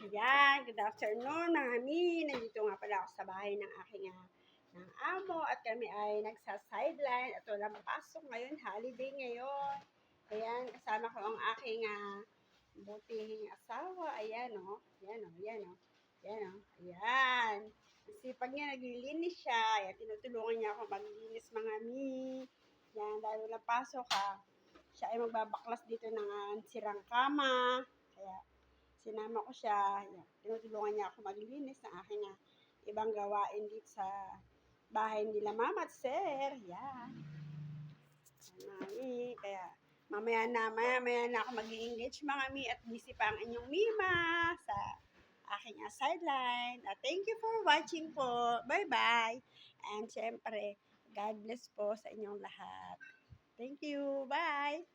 Ayan, good afternoon mami. Nandito nga pala ako sa bahay ng aking ng amo at kami ay nagsa-sideline at walang pasok ngayon, holiday ngayon. Ayan, kasama ko ang aking butihing asawa. Ayan o, ayan o, ayan o, ayan o, ayan. Sipag niya, naglilinis siya. Ayan, tinutulungan niya ako maglinis mga mi. Ayan, dahil walang pasok siya ay magbabaklas dito ng sirang kama. Kaya, sinama ko siya, yan, tinutulungan niya ako maglinis ng aking ibang gawain dito sa bahay nila mama at sir. Yan. Mami, kaya maya na ako mag-engage mga mi at busy pa ang inyong mima sa aking sideline. Thank you for watching po. Bye-bye. And syempre, God bless po sa inyong lahat. Thank you. Bye.